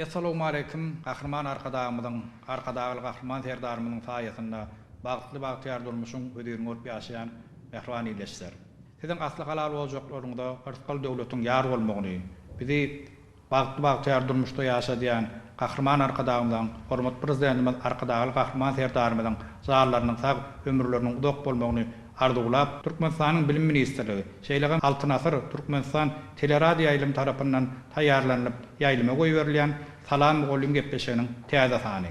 Assalamu alaykum. Qahraman arkadağımızın, arkadağıl qahraman serdarımızın sayesinde bağıtlı bağıtıyar durmuşun ödüğünü örp yaşayan Mehruan iyileşler. Sizin aslı halal olacaklarında ırtkal devletin yar olmağını, bizi bağıtlı bağıtıyar durmuşta yaşayan qahraman arkadağımızın, hormat prezidentimiz arkadağıl qahraman serdarımızın zağlarının sağ ömürlerinin udoq bolmağını arzuulap, Türkmenistan'ın bilim ministrliği, Şeyleğin Altın Asır Türkmenistan Teleradyo Yayılım tarafından tayarlanıp yayılıma koyuverilen Salam Muğollim Gepleşe'nin täze sany.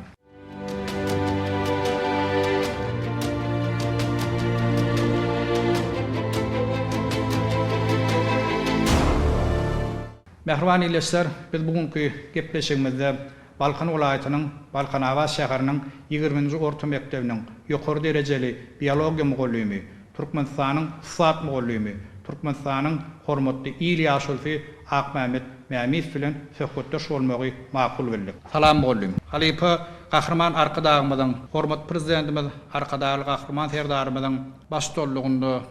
Mehruan iyileşler, biz bugünkü gepleşigimizde Balkan vilayatynyň Balkan Awaz şäheriniň 20-nji orta mekdebiniň ýokary derejeli biologiýa mugallymy, Türkmenistanyň Sat mugallymy, Türkmenistanyň hormatly il ýaşulsy Akmehmet Mämit bilen söhbetdeş bolmagy makul bildik. Salam mugallim. Halipa qahraman arkadağymyzyň, hormat prezidentimiz arkadaýly qahraman serdarymyzyň başçylygynda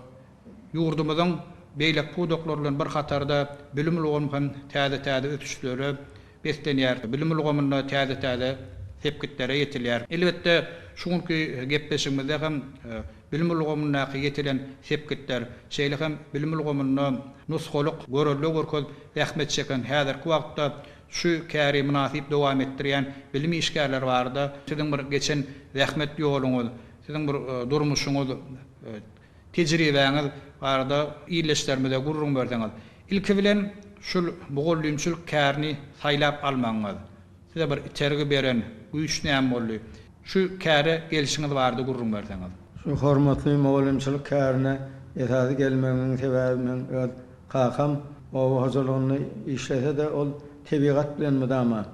ýurdumyzyň beýlek pudoklary bilen bir hatarda bilim ulgamyň täze ötüşleri beslenýär. Bilim ulgamyna täze tepkitlere ýetilýär. Elbetde şuňky gepleşigimizde hem bilim ulgamyna ýetilen tepkitler, şeýle hem bilim ulgamyna nusxoluk görelli görköz rahmet çeken häzirki wagtda şu käri münasip dowam etdirýän bilim işgärleri bardy. Siziň bir geçen rahmet ýoluňyz, siziň bir durmuşuňyz, tejribeňiz barda iyileşlermede gurrun berdiňiz. Ilki bilen şul mugallimçilik kärni saýlap almaňyz. Size bir içergi beren güýç näme boldy? Şu käre gelişiňiz bardy gurrun berdiňiz. Şu hormatly mugallimçilik kärine ýetadi gelmegiň sebäbi men kakam o hazırlygyny işlese de ol tebigat bilen mudama.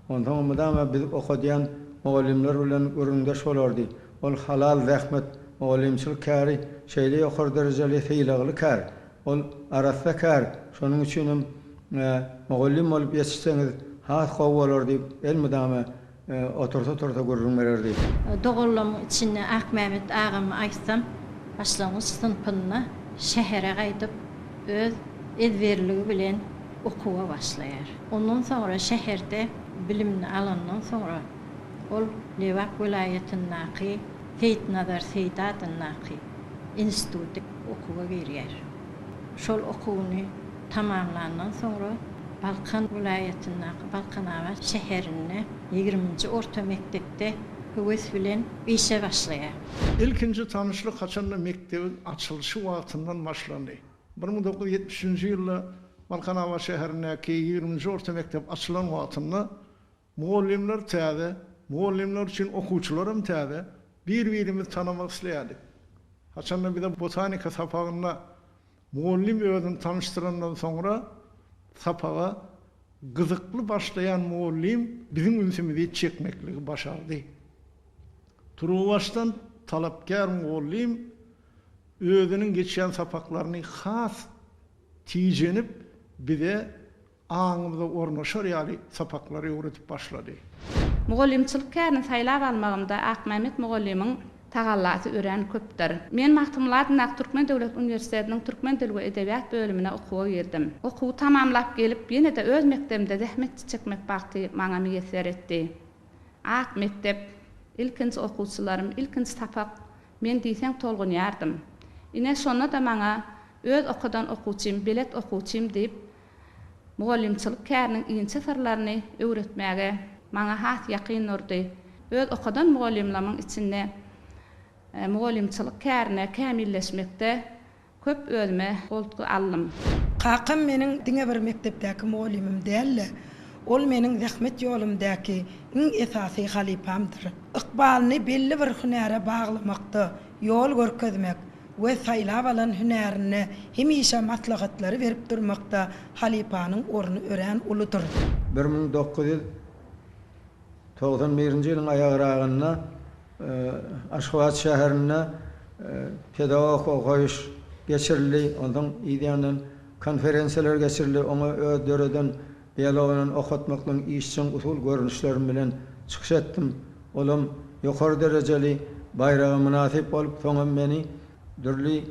Ondan mudama biz okudyan mugallimler bilen görüngeş bolardy. Ol halal rahmet mugallimçilik käri şeýle ýokary derejeli feýlegli kär. Ol arasda kär. Şonuň üçin mugallim bolup ýetişseňiz hat gowy bolardy. El mudama otursa görürüm bererdi. Doğullum içinde Akmehmet ağam aýtsam, başlangıç sınıfına şähere gaýdyp öz edberligi bilen okuwa başlaýar. Ondan sonra şäherde bilimni alandan sonra ol Lewak vilayatynyňky Feýtnazar Seydatynyňky institutda okuwa girýär. Şol okuwyny tamamlandan sonra Balkan vilayatynyň Balkan Awaz şäherine 20-nji orta mektepde höwes bilen işe başlaýar. İlkinji tanışlyk haçanda mektebin açylşy wagtyndan başlandy. 1970-nji ýylda Balkan Awaz şäherindäki 20-nji orta mektep açylan wagtynda mugallimler täze, mugallimler üçin okuwçylar hem täze bir-birimizi tanamak isleýärdik. Haçanda bir de botanika sapagynda mugallim özüni tanıştyrandan sonra sapaga gyzykly başlayan mugallim bizim ünsimizi çekmekligi başardy. Turuwaşdan talapkar mugallim özüniň geçen sapaklaryny has tijenip bize aňymyza ornaşar ýaly sapaklary öwretip başlady. Mugallimçilik kärini saýlap almagymda Akmehmet mugallimiň tagallasy ören köpdir. Men Mahtumladyň Türkmen Döwlet Uniwersitetining Türkmen dili we edebiýat bölümine okuwa girdim. Okuwy tamamlap gelip ýene de öz mekdebimde zähmet çekmek bagty maňa meýesser etdi. Ak mektep ilkinji okuwçylarym, ilkinji tapak men diýsem tolgunýardym. Ine şonda da maňa öz okudan okuwçym, bilet okuwçym diýip mugallimçilik käriniň iňçe sırlaryny öwretmäge maňa has ýakyn urdy. Öz okudan mugallimleriň içinde mugallimçilik kärine kämilleşmekde köp özüme boltgy aldym. Kakam meniň diňe bir mektepdäki mugallimim däl. Ol meniň zähmet ýolumdaky iň esasy halipamdyr. Ykbalyny belli bir hünäre baglamakda, ýol görkezmek we saýlap alan hünärini hemişe maslahatlary berip durmakda halipanyň orny ören uludur. 1991-nji ýylyň aýagragynda Aşgabat şäherine pedagog okyş geçirildi. Ondan ýa-da konferensiýalar geçirildi. Oňa ödöreden biologiýany okutmaklaryň işçiň usul görnüşleri bilen çykyş etdim. Olam ýokary derejeli bayraga münasip bolup, soňra meni dürli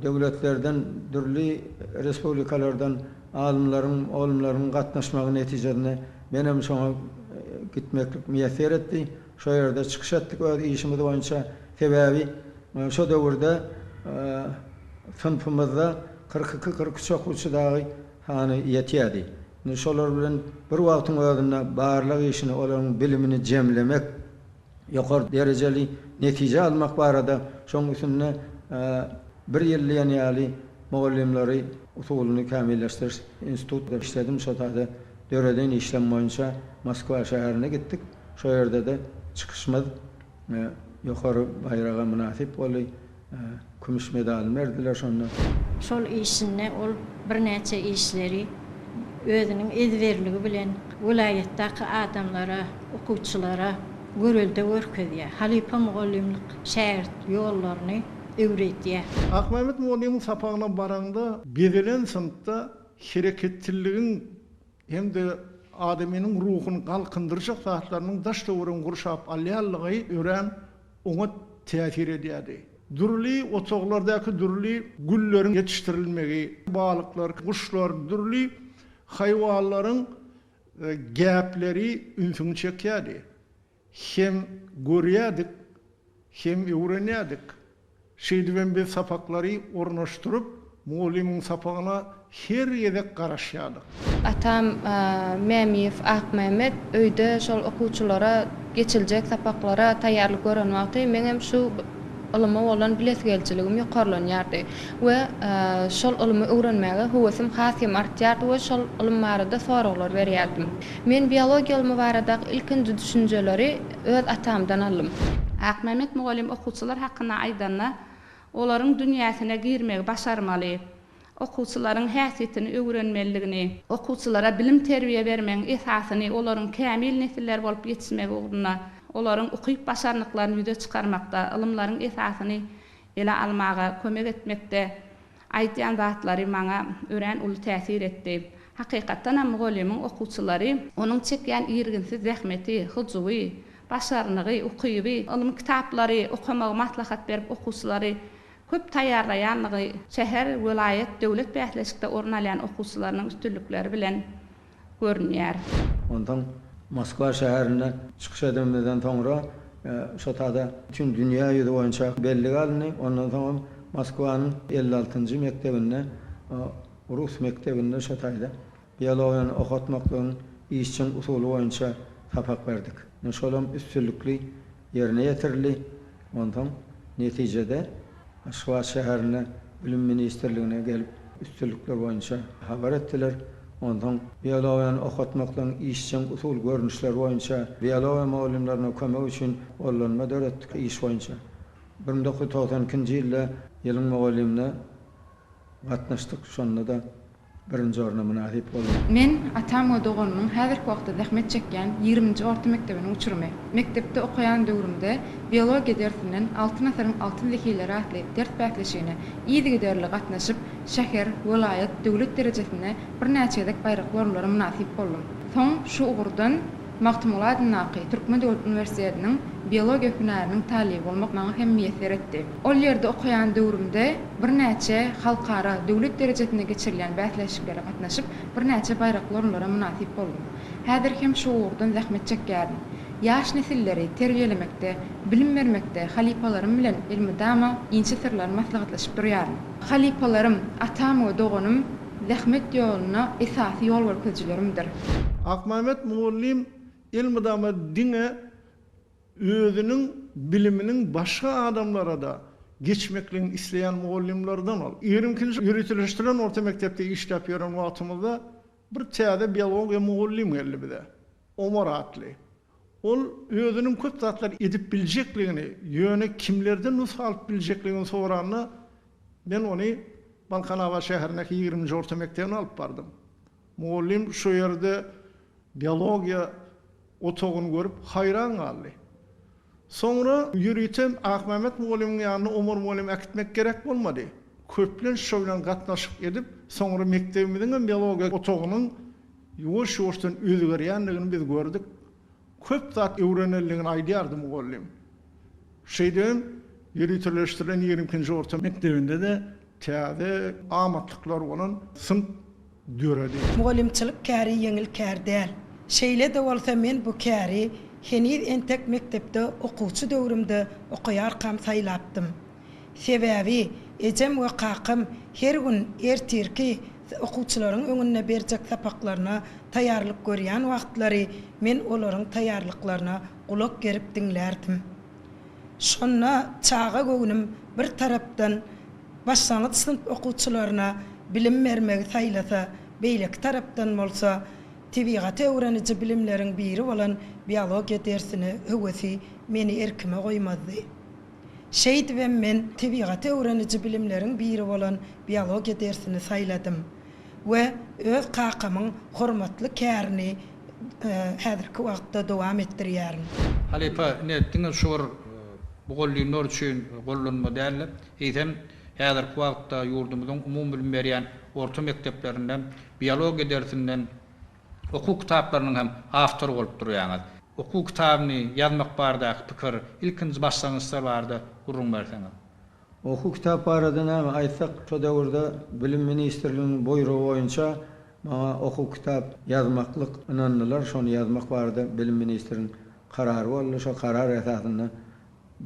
döwletlerden, dürli respublikalardan alımlaryň gatnaşmagy netijesinde benim şoňa gitmeklik müýesser etdi. Şo ýerde çykyş etdik öz işimiz boýunça. Sebäbi şo döwürde sınıfımızda 42-43 okuwçy dagy hany ýetýärdi. Şolar bilen bir wagtyň özünde barlyk işini, olaryň bilimini jemlemek, ýokary derejeli netije almak barada şoň üstüne bir ýyllyň ýaly mugallimleri usulyny kamilleşdiriş institutda işledim. Şo taýda döwreden işlem boýunça Moskwa şäherine gittik. Şo ýerde de çykyşmaz ýokary bayraga münasip boly kümüş medal berdiler şonda. Şol işine ol bir näçe işleri özüniň edberligi bilen vilayetdäki adamlara, okuwçylara görelde görkezýär. Halipa mugallimlik şähert ýollaryny öwretýär. Akmehmet Muallim'in sapagyna baranda bedelen sınıfta hereketçiligiň hem de adamynyň ruhuny galkındyrjak zatlarynyň daşda uran gurşap alýallygy ören oňa täsir edýärdi. Dürli otoglardaky dürli gülleriň yetiştirilmegi, balyklar, kuşlar, dürli hayvanlaryň gäpleri ünsüň çekýärdi. Hem görýärdik, hem öwrenýärdik. Şeýdiben bir sapaklary ornaşdyryp, muallimiň sapagyna her ýerde garaşýardyk. Atam Mämiýew Akmehmet öýde şol okuwçylara geçiljek sapaklara taýýarlyk görenmekde. Meňem şu ilyme bolan bilesgelçiligim ýokarlanýardy we şol ilymy öwrenmäge howasym hasym artýardy we şol ilim barada soraglar berýärdim. Men biologiýa ilmi barada ilkinji düşünjeleri öz atamdan aldım. Akmehmet mugallim okuwçylar hakyna aýdanda olaryň dünýäsine girmegi başarmaly. Okuwçylaryň häsiýetini öwrenmeligini, okuwçylara bilim terbiýe bermeň esasyny olaryň kämil nesiller bolup ýetişmegi ugruna, olaryň okuýup başarnyklaryny ýüze çykarmakda, ilmlaryň esasyny ele almaga kömek etmekde aýdýan zatlary maňa ören uly täsir etdi. Hakykatdan hem muallimiň okuwçylary onuň çekýän ýerginsiz zähmeti, hyjwy, başarnygy, okuýuby, ilim kitaplary okumagy maslahat berip okuwçylary köp taýýarlaýanlygy şäher, vilayet, döwlet bähleşikde orun alýan okuwçylarynyň üstünlikleri bilen görünýär. Ondan Moskwa şäherine çykyş edilmeden soňra şo taýda bütün dünýä ýüzü boýunça belli alny. Ondan soň Moskwanyň 56-njy mektebine, Rus mektebine şo taýda biologiýany okutmaklygyň işçiň usuly boýunça sapak berdik. Şolam üstünlikli ýerine ýetirildi. Ondan netijede Moskwa şäherine bilim ministerligine gelip üstünlikler boýunça habar etdiler. Ondan biologiýany okutmaklygyň işçiň usul görnüşleri boýunça biologiýa mugallimlerine kömek üçin ollanma döretdik iş boýunça. 1992-nji ýylda ýylyň mugallimine gatnaşdyk. Şonda da birinji orna münasip boldum. Men atam we doganymyň häzirki wagtda zähmet çekýän 20-nji orta mektebine uçurmy. Mektepde okuyan döwrümde biologiýa dersinden 6 nasaryň altyn zekileri atly ders bähleşigine ýygy derli gatnaşyp şäher, vilayet, döwlet derejesinde bir näçedek bayraqlarlara münasip boldum. Soň şu ugurdan Magtymulad Naqy Türkmen Döwlet Üniversitetining biologiýa hünerini talyp bolmak maňa hem müýesser etdi. Ol ýerde okuyan döwrümde bir näçe halkara döwlet derejesinde geçirilen bähleşiklere gatnaşyp bir näçe bayraqlarlara münasip boldum. Häzir hem şu ugurdan zähmet çekýärdim. Ýaş nesilleri terbiýelemekde, bilim bermekde halipalarym bilen ilmi dama inçe sirler maslahatlaşyp durýarym. Halipalarym, atam we doganym zähmet ýoluna esasy ýol görkezjilerimdir. Akmehmet Muallim ilmi dama dine özünün biliminin başka adamlara da geçmekliğini isteyen muallimlerden ol. 22-nji ýürütülüşdiren orta mektepde işlep ýören wagtymyzda bir täze biologiýa muallim geldi bize. Omar atly. Ol özünün köp zatlar edip biljekligini, ýöne kimlerden nus alyp biljekligini soranyny ben ony Balkanawa şäherindäki 20-nji orta mektebine alyp bardym. Muallim şu ýerde biologiýa otogyny görüp hayran galdy. Sonra ýürütem Akmehmet muallimiň ýanyna Omar muallim äkitmek gerek bolmady. Köplen şo bilen gatnaşyp edip, sonra mektebimiziň biologiýa otogynyň ýuwaş-ýuwaşdan özgerýänligini biz gördük. Köp zat öwrenelligini aýdýardy muallim. Şeýden ýürütülüşdiren 20-nji orta mektebinde de täze amatlyklar bolan sınıf döredi. Mugallimçilik käri ýeňil kär däl. Şeýle de bolsa men bu käri henir entek mektepde okuwçy döwrümde okuýarkam saýlapdym. Sebäbi ejem we kakam her gün ertirki okuwçylaryň öňüne berjek sapaklaryna taýýarlyk görýän wagtlary men olaryň taýýarlyklaryna gulak gerip diňlerdim. Şonna çağa göwnüm bir tarapdan başlangyç sınıf okuwçylaryna bilim bermegi saýlasa, beýleki tarapdan bolsa tebigat öwreniji bilimleriň biri bolan biologiýa dersini höwesi meni erkime goýmazdy. Şeýdi we men tebigat öwreniji bilimleriň biri bolan biologiýa dersini saýladym we öz kakamyň hormatly kärini häzirki wagtda dowam etdirýärin. Halipa ne etdiňiz şuwar bu gollyňlar üçin gollanma däl. Eýsem häzirki wagtda ýurdumyzyň umumy bilim berýän orta mekteplerinden biologiýa dersinden okuk kitaplarynyň hem awtory bolup durýaňyz. Okuk kitabyny ýazmak bardak pikir ilkinji başlangyçlar barda gurrun berseňiz. Okuk kitap aradan ama aytsak şu döwürde bilim ministrliginiň boýrugy boýunça maňa okuk kitap ýazmaklyk ynandylar. Şonu ýazmak barada bilim ministriniň karary boldy. Şo karar esasynda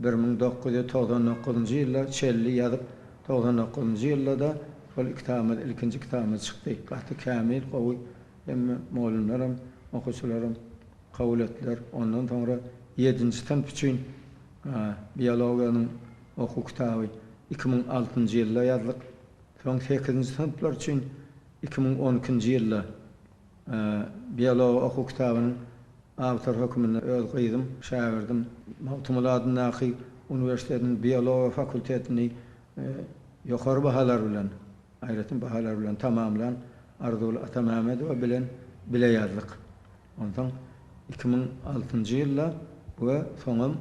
1999-njy ýylda çelli ýazyp 99-njy ýylda şol kitapmy ilkinji kitapmy çykdy. Gaty kamil gowy hem mollunlaram, okuwçylaram kabul etdiler. Ondan sonra 7-nji sınıf üçin biologiýanyň okuk kitaby 2006-njy ýylda ýazdyk. Soň 8-nji sınıflar üçin 2012-njy ýylda biologiýa okuk kitabynyň awtor hökmüne öz gyýdym, şagirdim. Mawtumuladyň Üniversitetiniň biologiýa fakultetini ýokary bahalar bilen, aýratyn bahalar bilen tamamlan arzuly atamamedy bilen bile ýazdyk. Ondan 2006-njy ýylda we soňam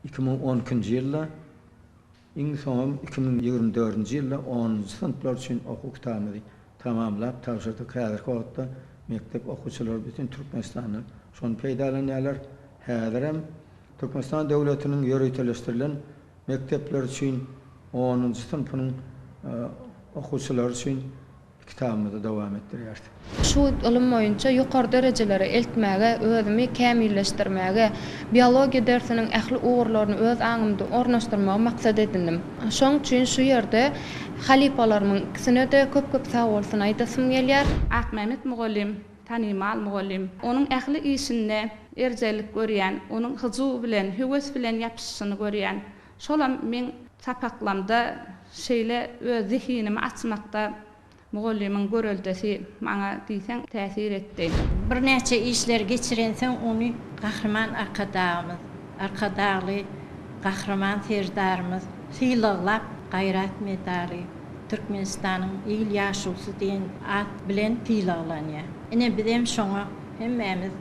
2012-njy ýylda soňam 2024-njy ýylda 10-njy sınıflar üçin okuk kitabyny tamamlap tapşyrdyk. Häzirki wagtda mektep okuwçylary bütün Türkmenistanyň şonu peýdalanýarlar. Häzirem Türkmenistan döwletiniň ýöreteleşdirilen mektepler üçin 10-njy sınıfynyň okuwçylary üçin kitabymyzy dowam etdirýär. Şu ilim boýunça ýokary derejelere eltmäge, özümi kämilleşdirmäge, biologiýa dersiniň ähli ugurlaryny öz aňymda ornaşdyrmagy maksat edindim. Şoň üçin şu ýerde halipalarymyň ikisine de köp sag bolsun aýdasym gelýär. Ahmet Mugallim, Tanymal Mugallim, onuň ähli işinde erjelik görýän, onuň hyzy bilen, höwes bilen ýapyşyny görýän. Şolam men tapaklamda şeýle öz zihnimi açmakda Mugallimin görüldesi maňa diýsen täsir etdi. Bir näçe işler geçirensen onu kahraman arkadagly kahraman serdarymyz sylaglap gaýrat medali Türkmenistanyň ýyl ýaşulsy diýen at bilen sylaglanyar. Ene bizem şoňa hemmämiz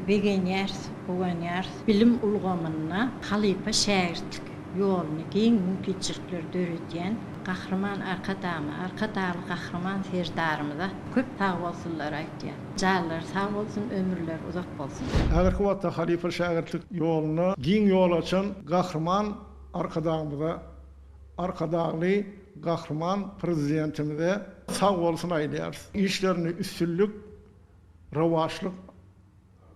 begenýär, gowanýar bilim ulgamyna halipa şäherlik ýoluny giň mümkinçilikler döretýän kahraman arkadagly kahraman serdarymyza köp sag bolsunlar aýtýar. Jallar sag bolsun, ömürler uzak bolsun. Häzirki wagtda halipa şäherlik ýoluny giň ýol açan kahraman arkadagly kahraman prezidentimize sag bolsun aýdýar. İşlerini üstünlük, rawaçlyk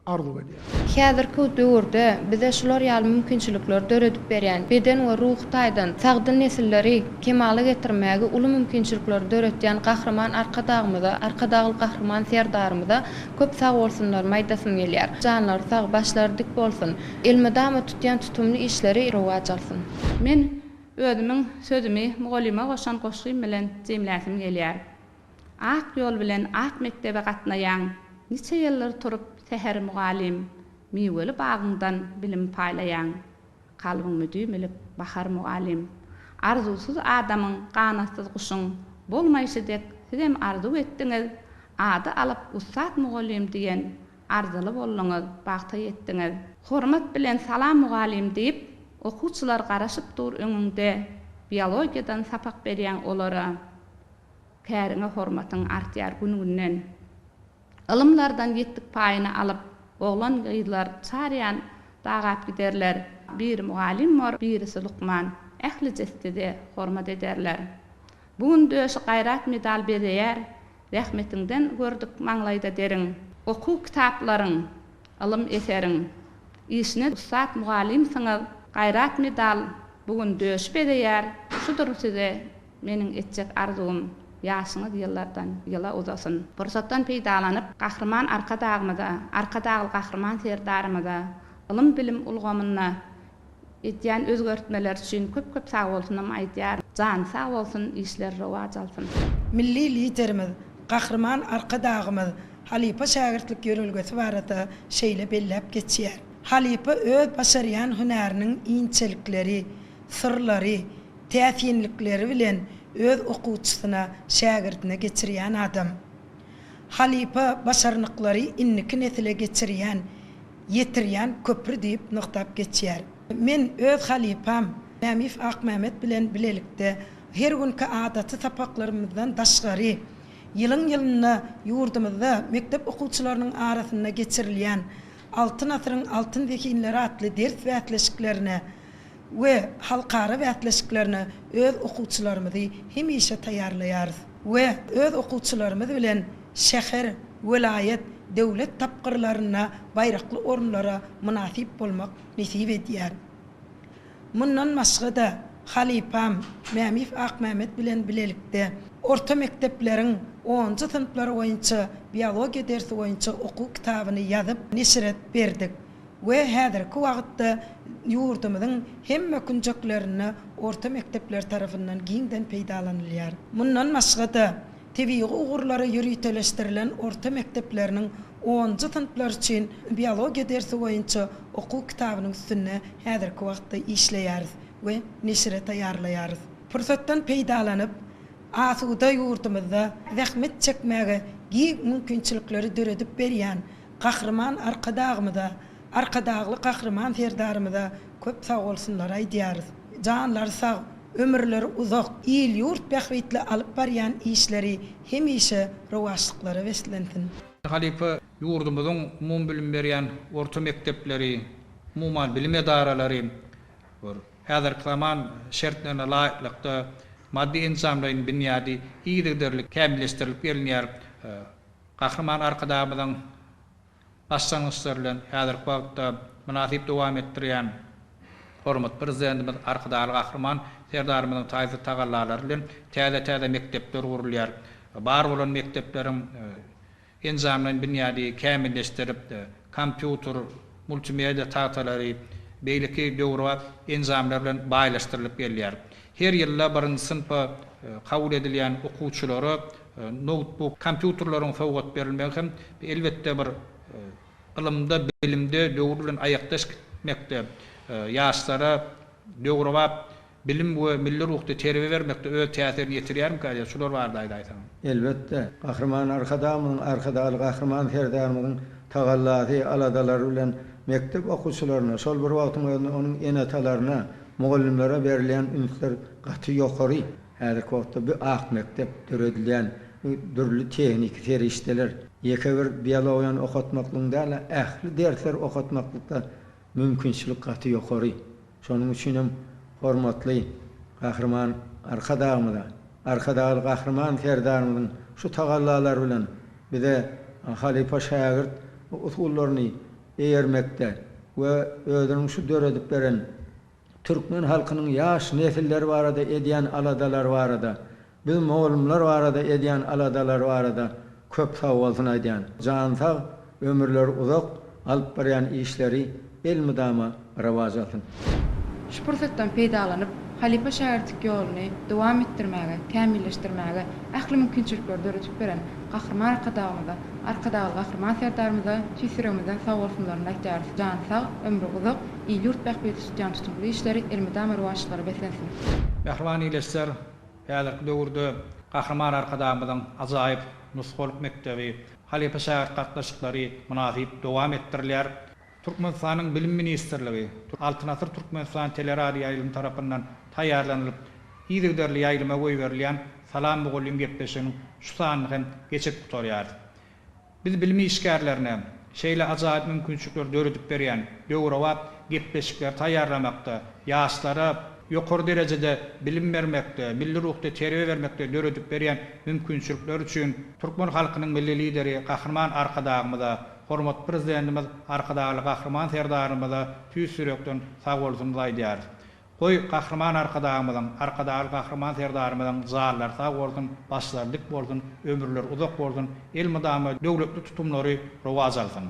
arzu edýär. Häzirki döwürde bize şular ýaly mümkinçilikler döredip berýän beden we ruh taýdan sagdy nesilleri kemale getirmäge uly mümkinçilikler döretýän kahraman arkadagly kahraman serdarymyza köp sag bolsunlar maýdasym gelýär. Janlar sag, başlary dik bolsun. Elmedama tutýan tutumly işleri rowaj alsyn. Men özümiň sözümi Mugallima goşan goşgym bilen jemläsim gelýär. Ak ýol bilen ak mektebe gatnaýan, niçe ýyllar turup seher mugallim, miweli bagyňdan bilim paýlaýan, kalbyň müdümilip bahar mugallim. Arzusuz adamyň ganatsız guşyň bolmaýşydek sizem arzu etdiňiz, ady alyp Ustad Mugallim diýen arzuly bolýaňyz, bagta ýetdiňiz. Hormat bilen salam mugallim diýip okuwçylar garaşyp dur öňüňde biologiýadan sapak berýän olara käriňe hormatyň artýar gününden. Ilımlardan yetdik paýyny alyp, oglan gyýdylar çaryan dagap giderler. Bir mugallim var, birisi Lukman. Ähli jestede hormat ederler. Bugun döşi gaýrat medal berýär. Rahmetiňden gördük maňlaýda deriň. oku kitapların, alım eserin, işine ustad muallim sana gayrat medal bugün döşüp edeyer, şudur size menin etcek arzum. Yaşınız yıllardan yıla uzasın. Fırsattan peýdalanıp, gahrman arka dağmada, arka dağıl gahrman serdarmada, ılım bilim ulgamyna etýän özgertmeler üçin köp sag bolsunam aýdýar. Jan sag bolsun, işler rowaj alsyn. Milli liderimiz, gahrman arka dağımız, Halipa şagirtlik yörülgesi barada şeýle bellep geçýär. Halipa öz başarýan hünäriniň inçelikleri, sırlary, täsinlikleri bilen öz okuwçysyna, şagirtine geçirýän adam. Halipa başarnyklary inniki nesile geçirýän, yetirýän köprü diýip noktap geçýär. Men öz halipam Mämif Akmehmet bilen bilelikde her günkü adaty tapaklarymyzdan daşgary ýylyň ýurdumyzda mektep okuwçylarynyň arasyna geçirilýän altyn asyryň altyn zekinleri atly ders wätleşiklerine we halkara wätleşiklerine öz okuwçylarymyzy hemişe taýýarlaýarys we öz okuwçylarymyz bilen şäher, welayet, döwlet tapgyrlaryna, baýrakly orunlara münasip bolmak nesip edýär. Mundan başga halipam Mämif Akmehmet bilen bilelikde orta mektepleriň 10-njy sınıflary boýunça biologiýa dersi boýunça okuw kitabyny ýazyp neşret berdik. We häzirki wagtda ýurdumyzyň hemme künjeklerini orta mektepler tarapyndan giňden peýdalanylýar. Mundan başga tebii ugurlary ýürüteleşdirilen orta mektepleriniň 10-njy sınıflar üçin biologiýa dersi boýunça okuw kitabynyň üstüne häzirki wagtda işleýäris we neşret taýýarlaýarys. Fursatdan peýdalanyp asuda ýurdumyzda zähmet çekmäge giň mümkinçilikleri döredip berýän gahrman arkadagly gahrman serdarymyza köp sag bolsunlar aýdýarys. Janlary sag, ömürleri uzak, il ýurt bähwitli alyp barýan işleri hemişe rowaşlyklary weslensin. Halipa ýurdumyzyň umum bilim berýän orta mektepleri, umuman bilim edaralary häzirki zaman şertlerine laýyklykda maddi enzamlaryň binýady ýygyderlik kämilleşdirilip gelýär. Gahrman arkadagymyzyň başlangyçlary bilen häzirki wagtda münasip dowam etdirýän hormat prezidentimiz arkadagy gahrman serdarymyzyň taýzy tagallalary bilen täze mektepler gurulýar. Bar bolan mektepleriň enzamlaryň binýady kämilleşdirip kompýuter, multimedia taýtalary beýleki döwre enzamlar bilen baýlaşdyrylyp gelýär. Her ýylla birinji sınıfa kabul edilýän okuwçylara notebook, kompýuterlaryň sowgat berilmegi hem elbetde bir ilmde, bilimde döwür bilen aýakdaş gitmekde, ýaşlara döwre bilim we milli ruhda terbiýe bermekde öz täsirini ýetirýärmi? Şular barada aýdaýsam. Elbetde. Gahrman arkadagy gahrman serdarymyzyň tagallasy aladalary bilen mektep okuwçylaryna, şol bir wagtyň onuň enetalaryna, mugallimlere berilýän ünsler gaty ýokary. Häzirki wagtda bir ak mektep döredilýän dürli tehnik serişdeler, ýeke bir biologiýany okatmaklyň däl, ähli dersler okatmaklykda mümkinçilik gaty ýokary. Şonuň üçin hem hormatly gahrman arkadagy gahrman serdarymyzyň şu tagallalary bilen bize halipa şagirt usullaryny eýermekde we özüniň şu döredip beren Türkmen halkynyň ýaş nesilleri barada edýän aladalar barada, biz mugallimler barada edýän aladalar barada köp sag bolsun aýdýan. Jan sag, ömürleri uzak, alyp barýan işleri el müdama rawaj alsyn. Şu fursatdan peýdalanyp halipa şagirtlik ýoluny dowam etdirmäge, kämilleşdirmäge ähli mümkinçilikler döredip beren gahrman arkadagy gahrman serdarymyza tüýsüremizden sag bolsunlaryny aýdýarys. Jan sag, ömrü uzak, ýurt bähbeti tutýan tutumly işleri elmydama rowaşlary beslensin. Mähriban ileşler, häzirki döwürde gahrman arkadagymyzyň ajaýyp nusgalyk mektebi, halipa şagirt gatnaşyklary münasip dowam etdirilýär. Türkmenistanyň bilim ministrligi, Altyn asyr Türkmenistan teleradio ýaýlym tarapyndan taýýarlanylyp, ýygyderli ýaýlyma goý berilýän Salam mugallim gepleşiginiň şu sanyny hem geçip tutarýar. Biz bilim işgärlerine şeýle ajaýyp mümkinçilikler döredip berýän döwre we gepleşikler taýýarlamakda, ýaşlara ýokary derejede bilim bermekde, milli ruhda terbiýe bermekde döredip berýän mümkinçilikler üçin türkmen halkynyň milli lideri Gahrman Arkadagymyza, hormat prezidentimiz Arkadagy Gahrman serdarymyza tüý sürekden sag bolsun diýýär. Goý Gahrman Arkadagymyzyň, Arkadagy Gahrman serdarymyzyň zallar sag bolsun, başlarlyk bolsun, ömürler uzak bolsun, el mydamy döwletli tutumlary rowaj alsyn.